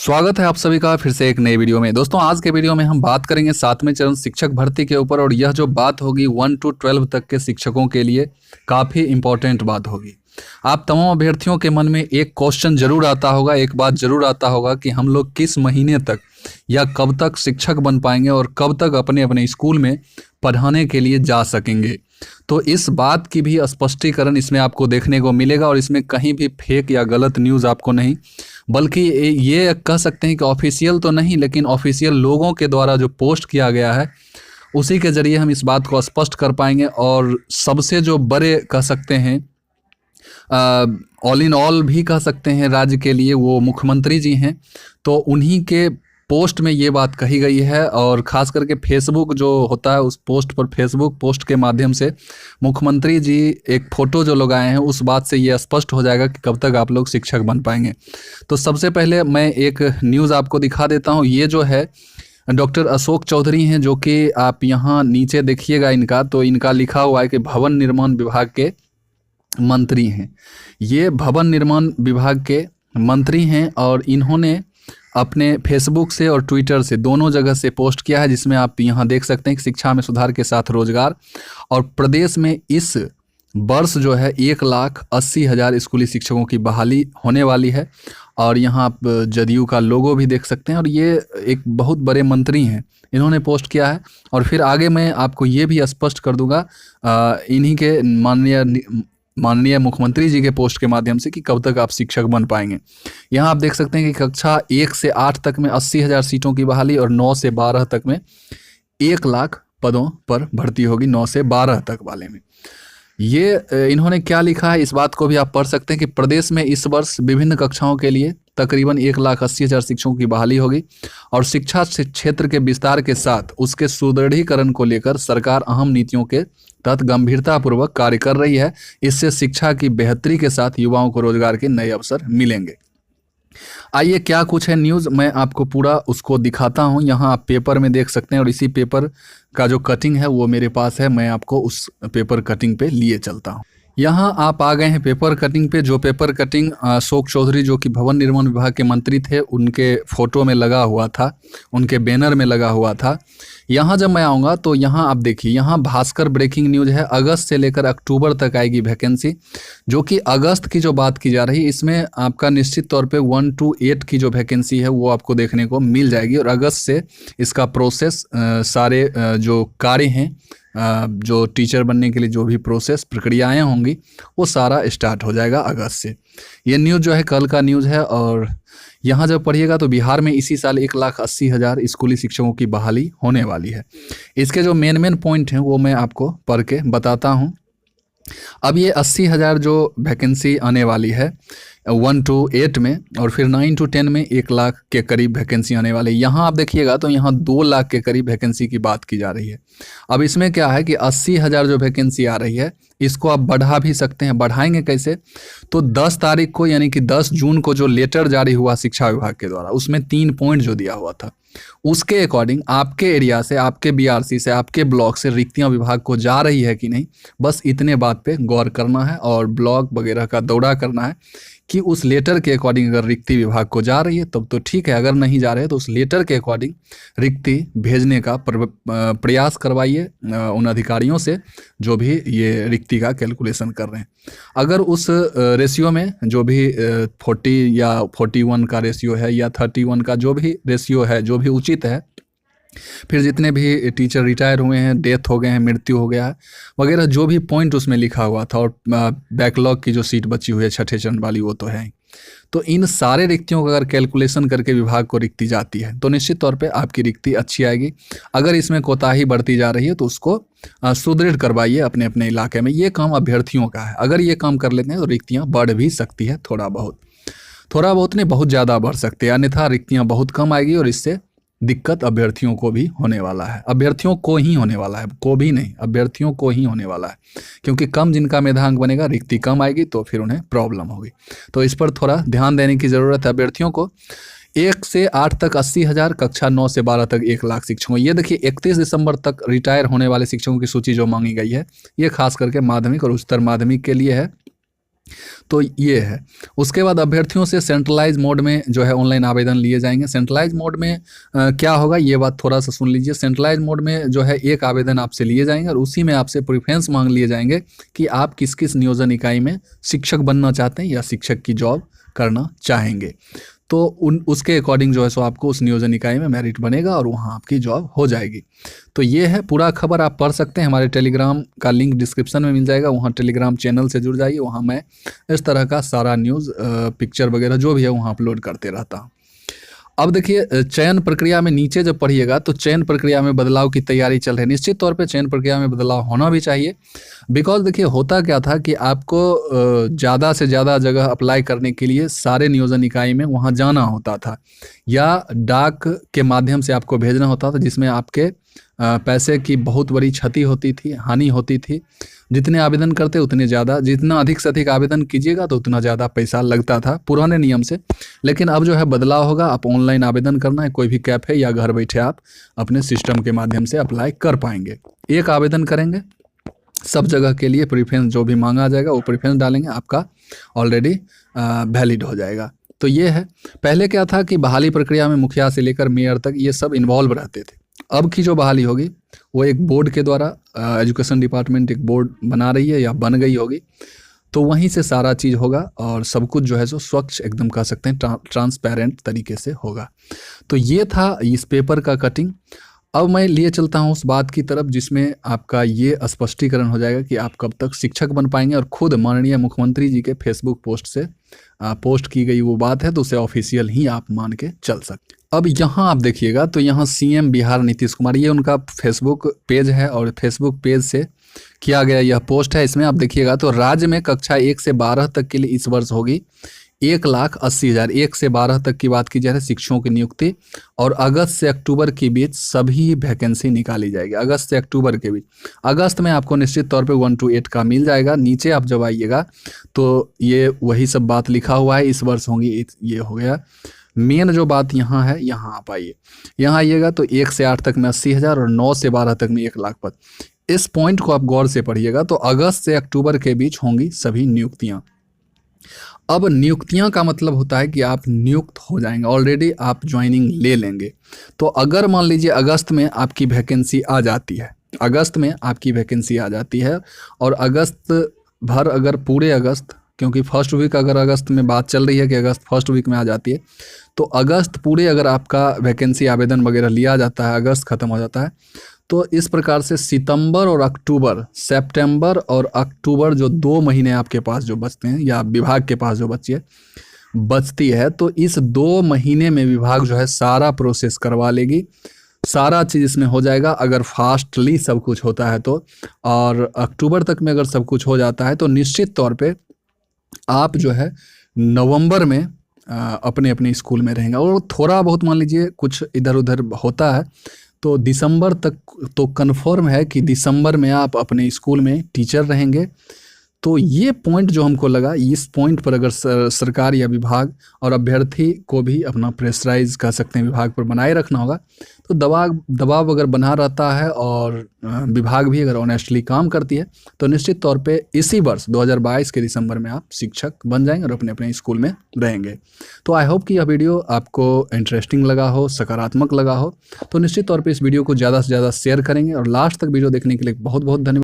स्वागत है आप सभी का फिर से एक नए वीडियो में। दोस्तों आज के वीडियो में हम बात करेंगे 7वें चरण शिक्षक भर्ती के ऊपर, और यह जो बात होगी 1 to 12 तक के शिक्षकों के लिए काफ़ी इम्पोर्टेंट बात होगी। आप तमाम अभ्यर्थियों के मन में एक क्वेश्चन जरूर आता होगा, एक बात जरूर आता होगा कि हम लोग किस महीने तक या कब तक शिक्षक बन पाएंगे और कब तक अपने अपने स्कूल में पढ़ाने के लिए जा सकेंगे। तो इस बात की भी स्पष्टीकरण इसमें आपको देखने को मिलेगा, और इसमें कहीं भी फेक या गलत न्यूज़ आपको नहीं, बल्कि ये कह सकते हैं कि ऑफिशियल तो नहीं, लेकिन ऑफिशियल लोगों के द्वारा जो पोस्ट किया गया है उसी के ज़रिए हम इस बात को स्पष्ट कर पाएंगे। और सबसे जो बड़े कह सकते हैं, ऑल इन ऑल भी कह सकते हैं राज्य के लिए, वो मुख्यमंत्री जी हैं। तो उन्हीं के पोस्ट में ये बात कही गई है, और ख़ास करके फेसबुक जो होता है उस पोस्ट पर, फेसबुक पोस्ट के माध्यम से मुख्यमंत्री जी एक फ़ोटो जो लगाए हैं उस बात से ये स्पष्ट हो जाएगा कि कब तक आप लोग शिक्षक बन पाएंगे। तो सबसे पहले मैं एक न्यूज़ आपको दिखा देता हूँ। ये जो है डॉक्टर अशोक चौधरी हैं, जो कि आप यहाँ नीचे देखिएगा इनका, तो इनका लिखा हुआ है कि भवन निर्माण विभाग के मंत्री हैं। ये भवन निर्माण विभाग के मंत्री हैं, और इन्होंने अपने फेसबुक से और ट्विटर से दोनों जगह से पोस्ट किया है, जिसमें आप यहाँ देख सकते हैं कि शिक्षा में सुधार के साथ रोजगार, और प्रदेश में इस वर्ष जो है 1,80,000 स्कूली शिक्षकों की बहाली होने वाली है। और यहाँ आप जदयू का लोगो भी देख सकते हैं, और ये एक बहुत बड़े मंत्री हैं, इन्होंने पोस्ट किया है। और फिर आगे मैं आपको ये भी स्पष्ट कर दूंगा इन्हीं के माननीय मुख्यमंत्री जी के पोस्ट के माध्यम से कि कब तक आप शिक्षक बन पाएंगे। यहाँ आप देख सकते हैं कि कक्षा 1 से 8 तक में 80,000 सीटों की बहाली, और 9 से 12 तक में 1 लाख पदों पर भर्ती होगी, 9 से 12 तक वाले में। ये इन्होंने क्या लिखा है इस बात को भी आप पढ़ सकते हैं कि प्रदेश में इस वर्ष विभिन्न कक्षाओं के लिए तकरीबन 1,80,000 शिक्षकों की बहाली होगी, और शिक्षा क्षेत्र के विस्तार के साथ उसके सुदृढ़ीकरण को लेकर सरकार अहम नीतियों के तहत गंभीरतापूर्वक कार्य कर रही है। इससे शिक्षा की बेहतरी के साथ युवाओं को रोजगार के नए अवसर मिलेंगे। आइए क्या कुछ है न्यूज़, मैं आपको पूरा उसको दिखाता हूं। यहाँ आप पेपर में देख सकते हैं, और इसी पेपर का जो कटिंग है वो मेरे पास है, मैं आपको उस पेपर कटिंग पे लिए चलता हूं। यहाँ आप आ गए हैं पेपर कटिंग पे। जो पेपर कटिंग अशोक चौधरी, जो कि भवन निर्माण विभाग के मंत्री थे, उनके फोटो में लगा हुआ था, उनके बैनर में लगा हुआ था। यहाँ जब मैं आऊँगा तो यहाँ आप देखिए, यहाँ भास्कर ब्रेकिंग न्यूज़ है, अगस्त से लेकर अक्टूबर तक आएगी वैकेंसी। जो कि अगस्त की जो बात की जा रही है, इसमें आपका निश्चित तौर पे 1 to 8 की जो वैकेंसी है वो आपको देखने को मिल जाएगी। और अगस्त से इसका प्रोसेस, सारे जो कार्य हैं, जो टीचर बनने के लिए जो भी प्रोसेस प्रक्रियाएं होंगी वो सारा स्टार्ट हो जाएगा अगस्त से। ये न्यूज़ जो है कल का न्यूज़ है। और यहाँ जब पढ़िएगा तो बिहार में इसी साल 1,80,000 स्कूली शिक्षकों की बहाली होने वाली है। इसके जो मेन पॉइंट हैं वो मैं आपको पढ़ के बताता हूँ। अब ये 80,000 जो वैकेंसी आने वाली है 1 to 8 में, और फिर 9 to 10 में 1 लाख के करीब वैकेंसी आने वाली है। यहाँ आप देखिएगा तो यहाँ 2 लाख के करीब वैकेंसी की बात की जा रही है। अब इसमें क्या है कि 80,000 जो वैकेंसी आ रही है इसको आप बढ़ा भी सकते हैं। बढ़ाएंगे कैसे? तो 10 तारीख को, यानी कि 10 जून को जो लेटर जारी हुआ शिक्षा विभाग के द्वारा, उसमें 3 पॉइंट जो दिया हुआ था, उसके अकॉर्डिंग आपके एरिया से, आपके बीआरसी से, आपके ब्लॉक से रिक्तियां विभाग को जा रही है कि नहीं, बस इतने बात पे गौर करना है, और ब्लॉक वगैरह का दौरा करना है कि उस लेटर के अकॉर्डिंग अगर रिक्ति विभाग को जा रही है तब तो ठीक है, अगर नहीं जा रहे तो उस लेटर के अकॉर्डिंग रिक्ति भेजने का प्रयास करवाइए उन अधिकारियों से जो भी ये रिक्ति का कैलकुलेशन कर रहे हैं। अगर उस रेशियो में जो भी 40 या 41 का रेशियो है, या 31 का जो भी रेशियो है, जो भी उचित है, फिर जितने भी टीचर रिटायर हुए हैं, डेथ हो गए हैं, मृत्यु हो गया है वगैरह, जो भी पॉइंट उसमें लिखा हुआ था, और बैकलॉग की जो सीट बची हुई है 6ठे चरण वाली, वो तो है। तो इन सारे रिक्तियों का अगर कैलकुलेशन करके विभाग को रिक्ति जाती है तो निश्चित तौर पे आपकी रिक्ति अच्छी आएगी। अगर इसमें कोताही बढ़ती जा रही है तो उसको सुदृढ़ करवाइए अपने अपने इलाके में। ये काम अभ्यर्थियों का है, अगर ये काम कर लेते हैं तो रिक्तियाँ बढ़ भी सकती है, थोड़ा बहुत नहीं, बहुत ज़्यादा बढ़ सकती है, अन्यथा रिक्तियाँ बहुत कम आएगी, और इससे दिक्कत अभ्यर्थियों को भी होने वाला है। अभ्यर्थियों को ही होने वाला है, को भी नहीं, अभ्यर्थियों को ही होने वाला है, क्योंकि कम जिनका मेधांक बनेगा, रिक्ति कम आएगी तो फिर उन्हें प्रॉब्लम होगी। तो इस पर थोड़ा ध्यान देने की ज़रूरत है अभ्यर्थियों को। 1 से 8 तक 80,000, कक्षा 9 से 12 तक 1 लाख शिक्षकों। ये देखिए 31 दिसंबर तक रिटायर होने वाले शिक्षकों की सूची जो मांगी गई है, ये खास करके माध्यमिक और उच्चतर माध्यमिक के लिए है। तो ये है। उसके बाद अभ्यर्थियों से सेंट्रलाइज मोड में जो है ऑनलाइन आवेदन लिए जाएंगे। सेंट्रलाइज मोड में क्या होगा ये बात थोड़ा सा सुन लीजिए। सेंट्रलाइज मोड में जो है एक आवेदन आपसे लिए जाएंगे और उसी में आपसे प्रेफरेंस मांग लिए जाएंगे कि आप किस किस नियोजन इकाई में शिक्षक बनना चाहते हैं या शिक्षक की जॉब करना चाहेंगे। तो उसके अकॉर्डिंग जो है सो आपको उस नियोजन इकाई में मेरिट बनेगा और वहाँ आपकी जॉब हो जाएगी। तो ये है पूरा खबर, आप पढ़ सकते हैं। हमारे टेलीग्राम का लिंक डिस्क्रिप्शन में मिल जाएगा, वहाँ टेलीग्राम चैनल से जुड़ जाइए। वहाँ मैं इस तरह का सारा न्यूज़ पिक्चर वगैरह जो भी है वहाँ अपलोड करते रहता हूँ। अब देखिए चयन प्रक्रिया में नीचे जब पढ़िएगा तो चयन प्रक्रिया में बदलाव की तैयारी चल रही है। निश्चित तौर पे चयन प्रक्रिया में बदलाव होना भी चाहिए। बिकॉज देखिए होता क्या था कि आपको ज़्यादा से ज़्यादा जगह अप्लाई करने के लिए सारे नियोजन इकाई में वहाँ जाना होता था या डाक के माध्यम से आपको भेजना होता था, जिसमें आपके पैसे की बहुत बड़ी क्षति होती थी, हानि होती थी। जितने आवेदन करते उतने ज़्यादा, जितना अधिक से अधिक आवेदन कीजिएगा तो उतना ज़्यादा पैसा लगता था पुराने नियम से। लेकिन अब जो है बदलाव होगा, आप ऑनलाइन आवेदन करना है, कोई भी कैफ़े या घर बैठे आप अपने सिस्टम के माध्यम से अप्लाई कर पाएंगे। एक आवेदन करेंगे, सब जगह के लिए प्रेफरेंस जो भी मांगा जाएगा वो प्रेफरेंस डालेंगे, आपका ऑलरेडी वैलिड हो जाएगा। तो ये है। पहले क्या था कि बहाली प्रक्रिया में मुखिया से लेकर मेयर तक ये सब इन्वॉल्व रहते थे। अब की जो बहाली होगी वो एक बोर्ड के द्वारा, एजुकेशन डिपार्टमेंट एक बोर्ड बना रही है या बन गई होगी, तो वहीं से सारा चीज़ होगा और सब कुछ जो है सो स्वच्छ एकदम कह सकते हैं ट्रांसपेरेंट तरीके से होगा। तो ये था इस पेपर का कटिंग। अब मैं लिए चलता हूँ उस बात की तरफ जिसमें आपका ये स्पष्टीकरण हो जाएगा कि आप कब तक शिक्षक बन पाएंगे। और खुद माननीय मुख्यमंत्री जी के फेसबुक पोस्ट से पोस्ट की गई वो बात है, तो उसे ऑफिशियल ही आप मान के चल सकते। अब यहाँ आप देखिएगा तो यहाँ सीएम बिहार नीतीश कुमार, ये उनका फेसबुक पेज है और फेसबुक पेज से किया गया यह पोस्ट है। इसमें आप देखिएगा तो राज्य में कक्षा 1 से 12 तक के लिए इस वर्ष होगी 1,80,000, 1 से 12 तक की बात की जाए शिक्षकों की नियुक्ति, और अगस्त से अक्टूबर के बीच सभी वैकेंसी निकाली जाएगी। अगस्त से अक्टूबर के बीच, अगस्त में आपको निश्चित तौर पे 1 to 8 का मिल जाएगा। नीचे आप जब आइएगा तो ये वही सब बात लिखा हुआ है, इस वर्ष होंगी, ये हो गया। मेन जो बात यहाँ है, यहाँ आप आइए, यहाँ आइएगा तो 1 से 8 तक में 80,000 और 9 से 12 तक में 1,00,000 पद। इस पॉइंट को आप गौर से पढ़िएगा तो अगस्त से अक्टूबर के बीच होंगी सभी नियुक्तियाँ। अब नियुक्तियां का मतलब होता है कि आप नियुक्त हो जाएंगे, ऑलरेडी आप ज्वाइनिंग ले लेंगे। तो अगर मान लीजिए अगस्त में आपकी वैकेंसी आ जाती है, अगस्त में आपकी वैकेंसी आ जाती है और अगस्त भर अगर पूरे अगस्त, क्योंकि फर्स्ट वीक अगर अगस्त में बात चल रही है कि अगस्त फर्स्ट वीक में आ जाती है, तो अगस्त पूरे अगर आपका वैकेंसी आवेदन वगैरह लिया जाता है, अगस्त ख़त्म हो जाता है, तो इस प्रकार से सितंबर और अक्टूबर, सितंबर और अक्टूबर जो 2 महीने आपके पास जो बचते हैं या विभाग के पास जो बचती है, तो इस 2 महीने में विभाग जो है सारा प्रोसेस करवा लेगी, सारा चीज़ इसमें हो जाएगा अगर फास्टली सब कुछ होता है तो। और अक्टूबर तक में अगर सब कुछ हो जाता है तो निश्चित तौर पे आप जो है नवंबर में अपने अपने स्कूल में रहेंगे। और थोड़ा बहुत मान लीजिए कुछ इधर उधर होता है तो दिसंबर तक तो कन्फर्म है कि दिसंबर में आप अपने स्कूल में टीचर रहेंगे। तो ये पॉइंट जो हमको लगा, इस पॉइंट पर अगर सरकार या विभाग और अभ्यर्थी को भी अपना प्रेशराइज कर सकते हैं, विभाग पर बनाए रखना होगा। तो दबाव अगर बना रहता है और विभाग भी अगर ऑनेस्टली काम करती है तो निश्चित तौर पे इसी वर्ष 2022 के दिसंबर में आप शिक्षक बन जाएंगे और अपने अपने स्कूल में रहेंगे। तो आई होप कि यह वीडियो आपको इंटरेस्टिंग लगा हो, सकारात्मक लगा हो। तो निश्चित तौर पे इस वीडियो को ज़्यादा से ज़्यादा शेयर करेंगे और लास्ट तक वीडियो देखने के लिए बहुत बहुत धन्यवाद।